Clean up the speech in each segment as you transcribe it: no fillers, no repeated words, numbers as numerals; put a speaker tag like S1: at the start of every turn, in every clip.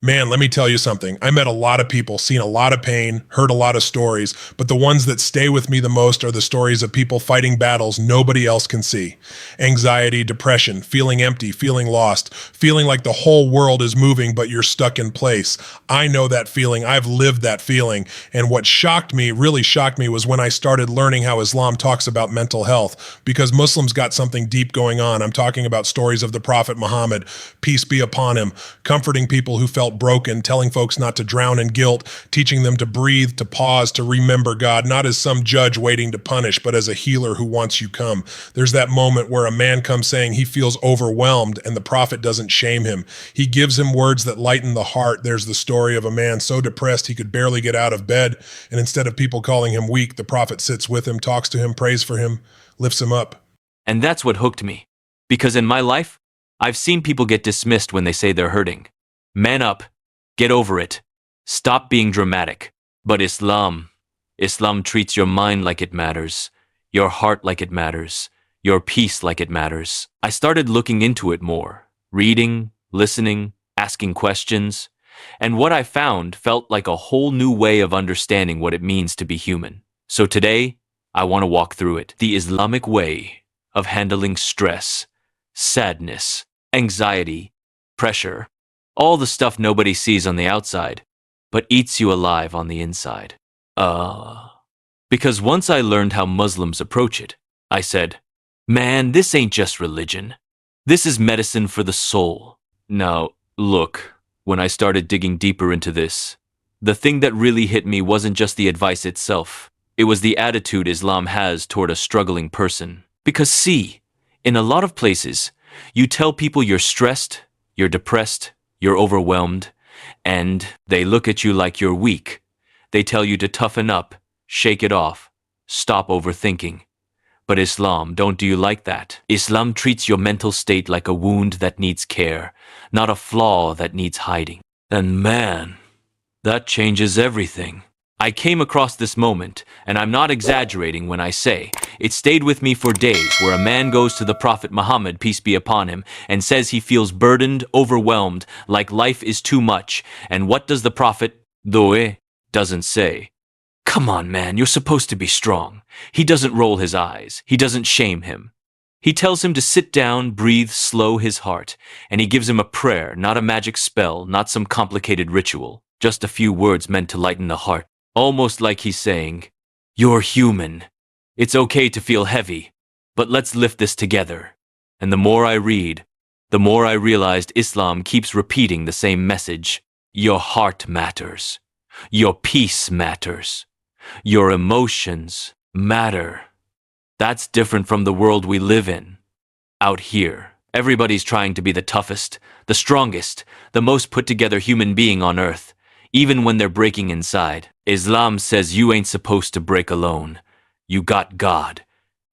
S1: Man, let me tell you something. I met a lot of people, seen a lot of pain, heard a lot of stories, but the ones that stay with me the most are the stories of people fighting battles nobody else can see. Anxiety, depression, feeling empty, feeling lost, feeling like the whole world is moving but you're stuck in place. I know that feeling. I've lived that feeling. And what shocked me, really shocked me, was when I started learning how Islam talks about mental health, because Muslims got something deep going on. I'm talking about stories of the Prophet Muhammad, peace be upon him, comforting people who felt broken, telling folks not to drown in guilt, teaching them to breathe, to pause, to remember God, not as some judge waiting to punish, but as a healer who wants you come. There's that moment where a man comes saying he feels overwhelmed and the prophet doesn't shame him. He gives him words that lighten the heart. There's the story of a man so depressed he could barely get out of bed, and instead of people calling him weak, the prophet sits with him, talks to him, prays for him, lifts him up.
S2: And that's what hooked me. Because in my life, I've seen people get dismissed when they say they're hurting. Man up. Get over it. Stop being dramatic. But Islam treats your mind like it matters, your heart like it matters, your peace like it matters. I started looking into it more, reading, listening, asking questions, and what I found felt like a whole new way of understanding what it means to be human. So today, I want to walk through it. The Islamic way of handling stress, sadness, anxiety, pressure, all the stuff nobody sees on the outside, but eats you alive on the inside. Because once I learned how Muslims approach it, I said, man, this ain't just religion. This is medicine for the soul. Now, look, when I started digging deeper into this, the thing that really hit me wasn't just the advice itself. It was the attitude Islam has toward a struggling person. Because see, in a lot of places, you tell people you're stressed, you're depressed, you're overwhelmed, and they look at you like you're weak. They tell you to toughen up, shake it off, stop overthinking. But Islam don't do you like that. Islam treats your mental state like a wound that needs care, not a flaw that needs hiding. And man, that changes everything. I came across this moment, and I'm not exaggerating when I say it stayed with me for days, where a man goes to the Prophet Muhammad, peace be upon him, and says he feels burdened, overwhelmed, like life is too much. And what does the Prophet, doesn't say? Come on, man, you're supposed to be strong. He doesn't roll his eyes. He doesn't shame him. He tells him to sit down, breathe, slow his heart, and he gives him a prayer, not a magic spell, not some complicated ritual, just a few words meant to lighten the heart. Almost like he's saying, you're human. It's okay to feel heavy, but let's lift this together. And the more I read, the more I realized Islam keeps repeating the same message. Your heart matters. Your peace matters. Your emotions matter. That's different from the world we live in. Out here, everybody's trying to be the toughest, the strongest, the most put-together human being on earth, even when they're breaking inside. Islam says you ain't supposed to break alone. You got God.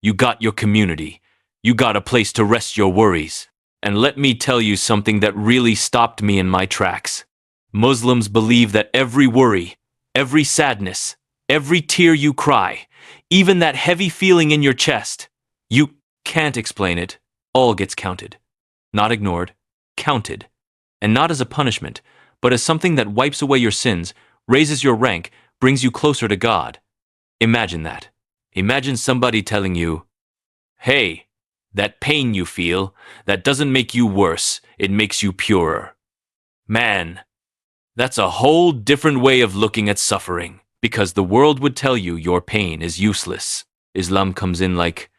S2: You got your community. You got a place to rest your worries. And let me tell you something that really stopped me in my tracks. Muslims believe that every worry, every sadness, every tear you cry, even that heavy feeling in your chest, you can't explain it, all gets counted. Not ignored, counted. And not as a punishment, but as something that wipes away your sins, raises your rank, brings you closer to God. Imagine that. Imagine somebody telling you, hey, that pain you feel, that doesn't make you worse, it makes you purer. Man, that's a whole different way of looking at suffering, because the world would tell you your pain is useless. Islam comes in like,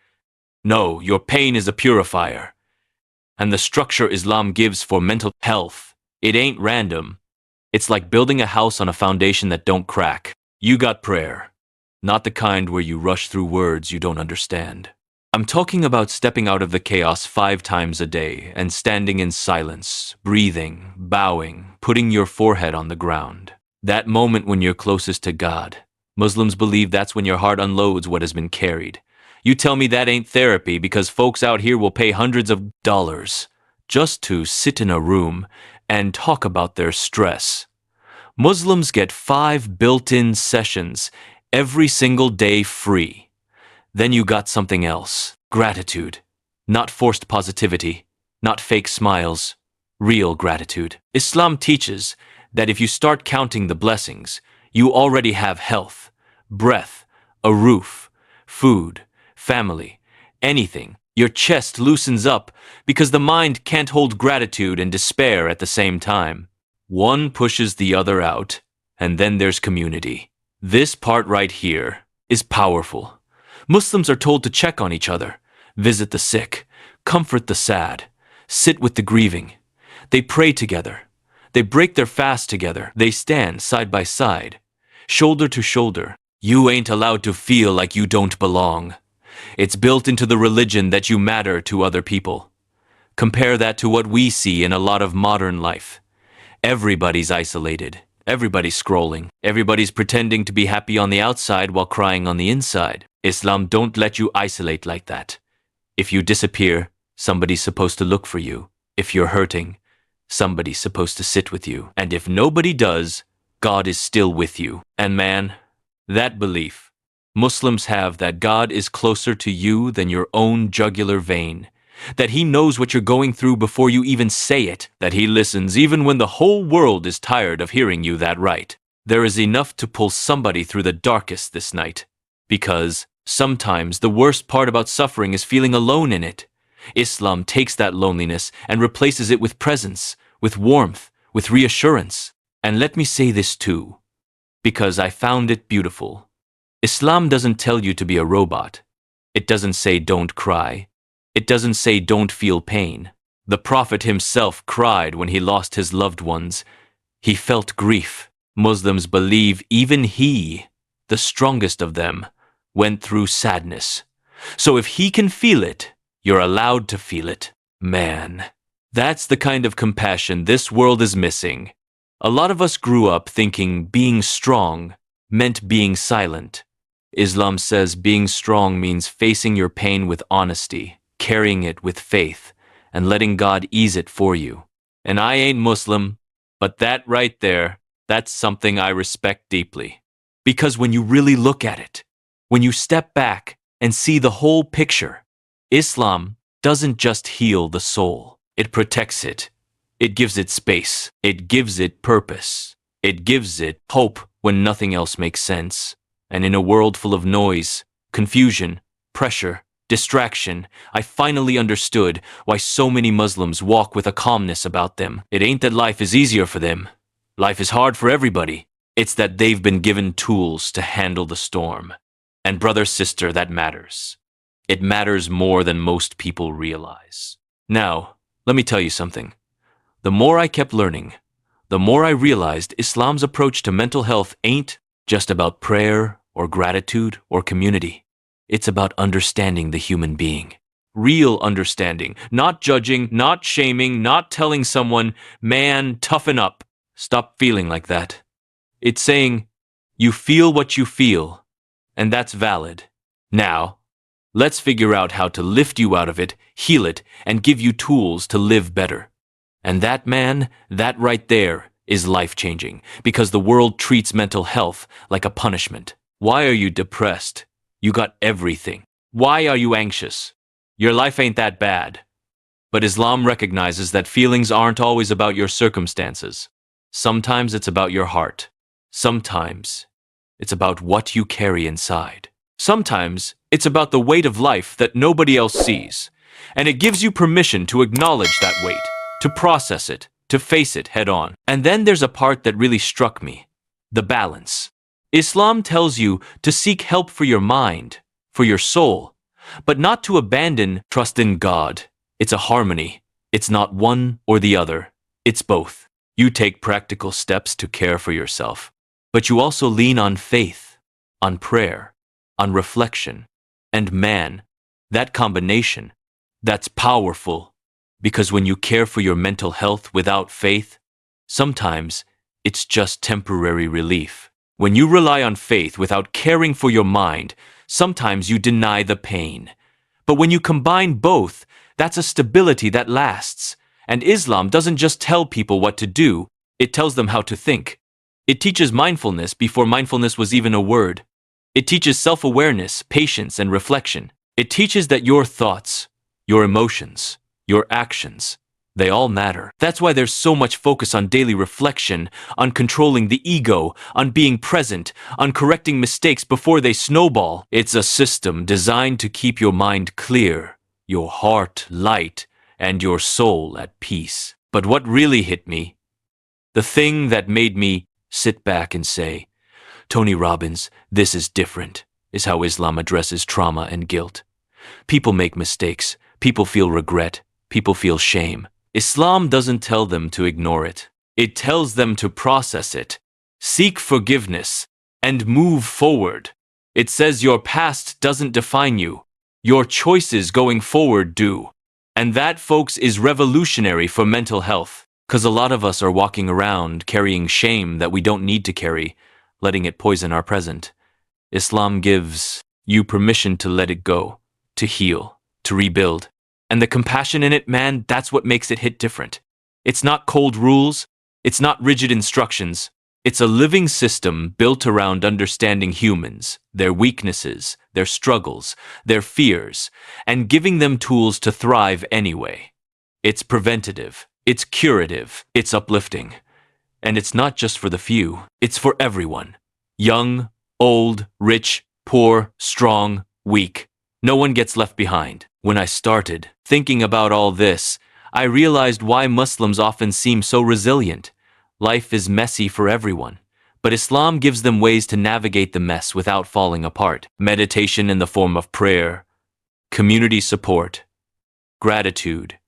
S2: no, your pain is a purifier. And the structure Islam gives for mental health, it ain't random. It's like building a house on a foundation that don't crack. You got prayer, not the kind where you rush through words you don't understand. I'm talking about stepping out of the chaos 5 times a day and standing in silence, breathing, bowing, putting your forehead on the ground. That moment when you're closest to God. Muslims believe that's when your heart unloads what has been carried. You tell me that ain't therapy, because folks out here will pay hundreds of dollars just to sit in a room and talk about their stress. Muslims get 5 built-in sessions every single day free. Then you got something else. Gratitude. Not forced positivity. Not fake smiles. Real gratitude. Islam teaches that if you start counting the blessings, you already have health, breath, a roof, food, family, anything. Your chest loosens up because the mind can't hold gratitude and despair at the same time. One pushes the other out, and then there's community. This part right here is powerful. Muslims are told to check on each other, visit the sick, comfort the sad, sit with the grieving. They pray together. They break their fast together. They stand side by side, shoulder to shoulder. You ain't allowed to feel like you don't belong. It's built into the religion that you matter to other people. Compare that to what we see in a lot of modern life. Everybody's isolated. Everybody's scrolling. Everybody's pretending to be happy on the outside while crying on the inside. Islam don't let you isolate like that. If you disappear, somebody's supposed to look for you. If you're hurting, somebody's supposed to sit with you. And if nobody does, God is still with you. And man, that belief Muslims have, that God is closer to you than your own jugular vein, that He knows what you're going through before you even say it, that He listens even when the whole world is tired of hearing you that right. There is enough to pull somebody through the darkest this night, because sometimes the worst part about suffering is feeling alone in it. Islam takes that loneliness and replaces it with presence, with warmth, with reassurance. And let me say this too, because I found it beautiful. Islam doesn't tell you to be a robot. It doesn't say don't cry. It doesn't say don't feel pain. The Prophet himself cried when he lost his loved ones. He felt grief. Muslims believe even he, the strongest of them, went through sadness. So if he can feel it, you're allowed to feel it. Man, that's the kind of compassion this world is missing. A lot of us grew up thinking being strong meant being silent. Islam says being strong means facing your pain with honesty, carrying it with faith, and letting God ease it for you. And I ain't Muslim, but that right there, that's something I respect deeply. Because when you really look at it, when you step back and see the whole picture, Islam doesn't just heal the soul, it protects it. It gives it space. It gives it purpose. It gives it hope when nothing else makes sense. And in a world full of noise, confusion, pressure, distraction, I finally understood why so many Muslims walk with a calmness about them. It ain't that life is easier for them. Life is hard for everybody. It's that they've been given tools to handle the storm. And brother, sister, that matters. It matters more than most people realize. Now, let me tell you something. The more I kept learning, the more I realized Islam's approach to mental health ain't just about prayer or gratitude or community. It's about understanding the human being. Real understanding, not judging, not shaming, not telling someone, man, toughen up. Stop feeling like that. It's saying, you feel what you feel, and that's valid. Now, let's figure out how to lift you out of it, heal it, and give you tools to live better. And that, man, that right there is life-changing, because the world treats mental health like a punishment. Why are you depressed? You got everything. Why are you anxious? Your life ain't that bad. But Islam recognizes that feelings aren't always about your circumstances. Sometimes it's about your heart. Sometimes it's about what you carry inside. Sometimes it's about the weight of life that nobody else sees. And it gives you permission to acknowledge that weight, to process it, to face it head on. And then there's a part that really struck me, the balance. Islam tells you to seek help for your mind, for your soul, but not to abandon trust in God. It's a harmony. It's not one or the other. It's both. You take practical steps to care for yourself, but you also lean on faith, on prayer, on reflection. And man, that combination, that's powerful. Because when you care for your mental health without faith, sometimes it's just temporary relief. When you rely on faith without caring for your mind, sometimes you deny the pain. But when you combine both, that's a stability that lasts. And Islam doesn't just tell people what to do, it tells them how to think. It teaches mindfulness before mindfulness was even a word. It teaches self-awareness, patience, and reflection. It teaches that your thoughts, your emotions, your actions, They all matter. That's why there's so much focus on daily reflection, on controlling the ego, on being present, on correcting mistakes before they snowball. It's a system designed to keep your mind clear, your heart light, and your soul at peace. But what really hit me, the thing that made me sit back and say, Tony Robbins, this is different, is how Islam addresses trauma and guilt. People make mistakes. People feel regret. People feel shame. Islam doesn't tell them to ignore it. It tells them to process it, seek forgiveness, and move forward. It says your past doesn't define you. Your choices going forward do. And that, folks, is revolutionary for mental health. Because a lot of us are walking around carrying shame that we don't need to carry, letting it poison our present. Islam gives you permission to let it go, to heal, to rebuild. And the compassion in it, man, that's what makes it hit different. It's not cold rules. It's not rigid instructions. It's a living system built around understanding humans, their weaknesses, their struggles, their fears, and giving them tools to thrive anyway. It's preventative. It's curative. It's uplifting. And it's not just for the few. It's for everyone. Young, old, rich, poor, strong, weak. No one gets left behind. When I started thinking about all this, I realized why Muslims often seem so resilient. Life is messy for everyone, but Islam gives them ways to navigate the mess without falling apart. Meditation in the form of prayer, community support, gratitude,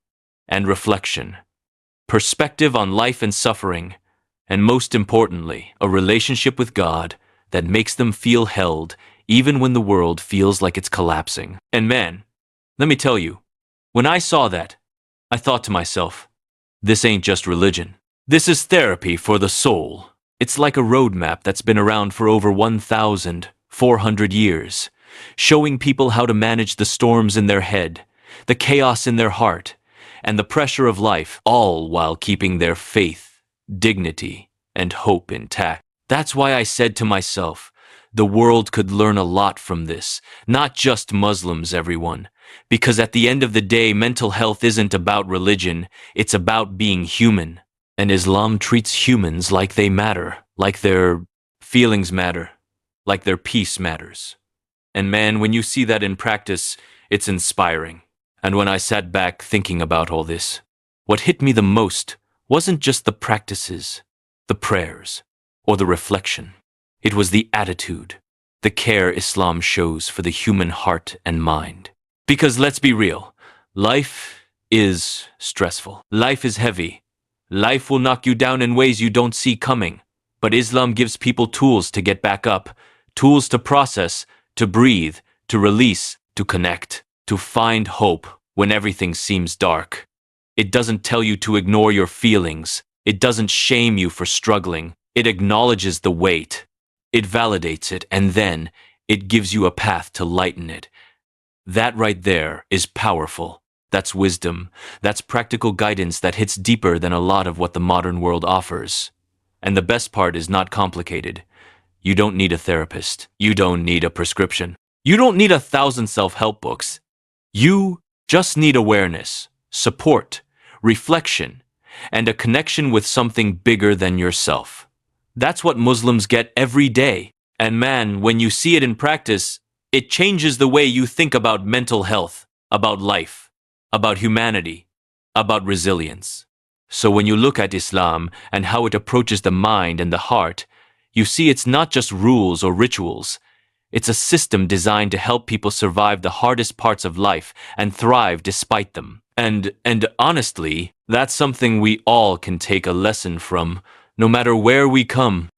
S2: and reflection. Perspective on life and suffering, and most importantly, a relationship with God that makes them feel held even when the world feels like it's collapsing. And man, let me tell you, when I saw that, I thought to myself, this ain't just religion. This is therapy for the soul. It's like a roadmap that's been around for over 1,400 years, showing people how to manage the storms in their head, the chaos in their heart, and the pressure of life, all while keeping their faith, dignity, and hope intact. That's why I said to myself, the world could learn a lot from this, not just Muslims, everyone. Because at the end of the day, mental health isn't about religion, it's about being human. And Islam treats humans like they matter, like their feelings matter, like their peace matters. And man, when you see that in practice, it's inspiring. And when I sat back thinking about all this, what hit me the most wasn't just the practices, the prayers, or the reflection. It was the attitude, the care Islam shows for the human heart and mind. Because let's be real, life is stressful. Life is heavy. Life will knock you down in ways you don't see coming. But Islam gives people tools to get back up, tools to process, to breathe, to release, to connect, to find hope when everything seems dark. It doesn't tell you to ignore your feelings. It doesn't shame you for struggling. It acknowledges the weight. It validates it, and then it gives you a path to lighten it. That right there is powerful. That's wisdom. That's practical guidance that hits deeper than a lot of what the modern world offers. And the best part is not complicated. You don't need a therapist. You don't need a prescription. You don't need 1,000 self-help books. You just need awareness, support, reflection, and a connection with something bigger than yourself. That's what Muslims get every day. And man, when you see it in practice, it changes the way you think about mental health, about life, about humanity, about resilience. So when you look at Islam and how it approaches the mind and the heart, you see it's not just rules or rituals. It's a system designed to help people survive the hardest parts of life and thrive despite them. And honestly, that's something we all can take a lesson from, no matter where we come